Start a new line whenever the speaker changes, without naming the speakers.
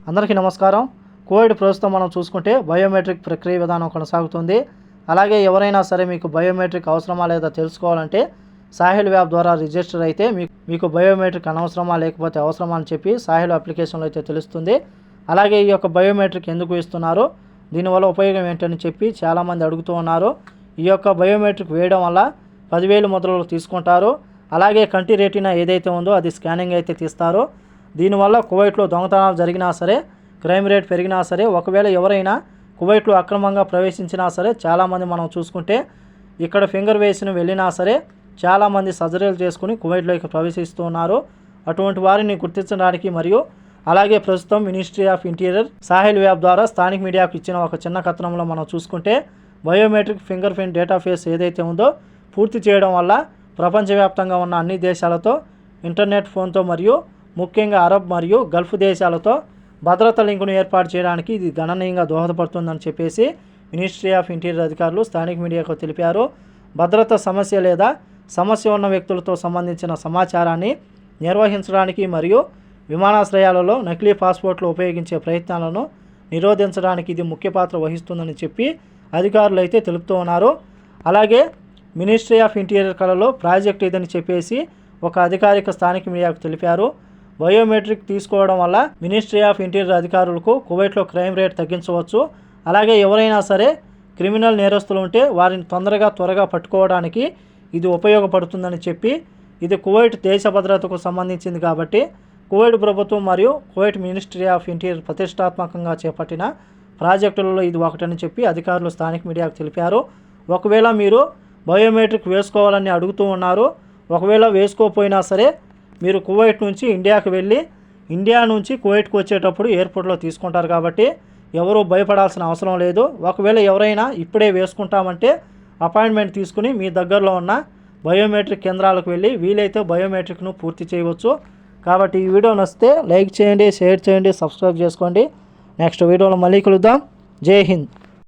అందరికీ నమస్కారం. కోవిడ్ ప్రస్తుతం మనం చూసుకుంటే బయోమెట్రిక్ ప్రక్రియ విధానం కొనసాగుతుంది. అలాగే ఎవరైనా సరే మీకు బయోమెట్రిక్ అవసరమా లేదా తెలుసుకోవాలంటే సాహిల్ యాప్ ద్వారా రిజిస్టర్ అయితే మీకు బయోమెట్రిక్ అనవసరమా లేకపోతే అవసరమా అని చెప్పి సాహిల్ అప్లికేషన్లో అయితే తెలుస్తుంది. అలాగే ఈ యొక్క బయోమెట్రిక్ ఎందుకు ఇస్తున్నారు, దీనివల్ల ఉపయోగం ఏంటని చెప్పి చాలామంది అడుగుతూ ఉన్నారు. ఈ యొక్క బయోమెట్రిక్ వేయడం వల్ల 10,000 ముద్రలు తీసుకుంటారు. అలాగే కంటి రెటీనా ఏదైతే ఉందో అది స్కానింగ్ అయితే తీస్తారు. దీనివల్ల కువైట్లో దొంగతనాలు జరిగినా సరే, క్రైమ్ రేట్ పెరిగినా సరే, ఒకవేళ ఎవరైనా కువైట్లో అక్రమంగా ప్రవేశించినా సరే, చాలామంది మనం చూసుకుంటే ఇక్కడ ఫింగర్ వేసిన వెళ్ళినా సరే చాలామంది సర్జరీలు చేసుకుని కువైట్లోకి ప్రవేశిస్తూ ఉన్నారు. అటువంటి వారిని గుర్తించడానికి మరియు అలాగే ప్రస్తుతం ministry of interior Sahil app ద్వారా స్థానిక మీడియాకు ఇచ్చిన ఒక చిన్న కథనంలో మనం చూసుకుంటే బయోమెట్రిక్ ఫింగర్ ప్రింట్ డేటాఫేస్ ఏదైతే ఉందో పూర్తి చేయడం వల్ల ప్రపంచవ్యాప్తంగా ఉన్న అన్ని దేశాలతో ఇంటర్నెట్ ఫోన్తో మరియు ముఖ్యంగా అరబ్ మరియు గల్ఫ్ దేశాలతో భద్రతా లింకును ఏర్పాటు చేయడానికి ఇది గణనీయంగా దోహదపడుతుందని చెప్పేసి మినిస్ట్రీ ఆఫ్ ఇంటీరియర్ అధికారులు స్థానిక మీడియాకు తెలిపారు. భద్రతా సమస్య లేదా సమస్య ఉన్న వ్యక్తులతో సంబంధించిన సమాచారాన్ని నిర్వహించడానికి మరియు విమానాశ్రయాలలో నకిలీ పాస్పోర్ట్లు ఉపయోగించే ప్రయత్నాలను నిరోధించడానికి ఇది ముఖ్య పాత్ర వహిస్తుందని చెప్పి అధికారులు అయితే తెలుపుతూ ఉన్నారు. అలాగే మినిస్ట్రీ ఆఫ్ ఇంటీరియర్ కళలో ప్రాజెక్ట్ ఇదని చెప్పేసి ఒక అధికారిక స్థానిక మీడియాకు తెలిపారు. బయోమెట్రిక్ తీసుకోవడం వల్ల మినిస్ట్రీ ఆఫ్ ఇంటీరియర్ అధికారులకు కువైట్లో క్రైమ్ రేట్ తగ్గించవచ్చు. అలాగే ఎవరైనా సరే క్రిమినల్ నేరస్తులు ఉంటే వారిని త్వరగా పట్టుకోవడానికి ఇది ఉపయోగపడుతుందని చెప్పి, ఇది కువైట్ దేశ భద్రతకు సంబంధించింది కాబట్టి కువైట్ ప్రభుత్వం మరియు కువైట్ మినిస్ట్రీ ఆఫ్ ఇంటీరియర్ ప్రతిష్టాత్మకంగా చేపట్టిన ప్రాజెక్టులలో ఇది ఒకటని చెప్పి అధికారులు స్థానిక మీడియాకు తెలిపారు. ఒకవేళ మీరు బయోమెట్రిక్ వేసుకోవాలని అడుగుతూ ఉన్నారు, ఒకవేళ వేసుకోకపోయినా సరే మీరు కువైట్ నుంచి ఇండియాకి వెళ్ళి ఇండియా నుంచి కువైట్కి వచ్చేటప్పుడు ఎయిర్పోర్ట్లో తీసుకుంటారు కాబట్టి ఎవరూ భయపడాల్సిన అవసరం లేదు. ఒకవేళ ఎవరైనా ఇప్పుడే వేసుకుంటామంటే అపాయింట్మెంట్ తీసుకుని మీ దగ్గరలో ఉన్న బయోమెట్రిక్ కేంద్రాలకు వెళ్ళి వీలైతే బయోమెట్రిక్ను పూర్తి చేయవచ్చు. కాబట్టి ఈ వీడియో నచ్చితే లైక్ చేయండి, షేర్ చేయండి, సబ్స్క్రైబ్ చేసుకోండి. నెక్స్ట్ వీడియోలో మళ్ళీ కలుద్దాం. జై హింద్.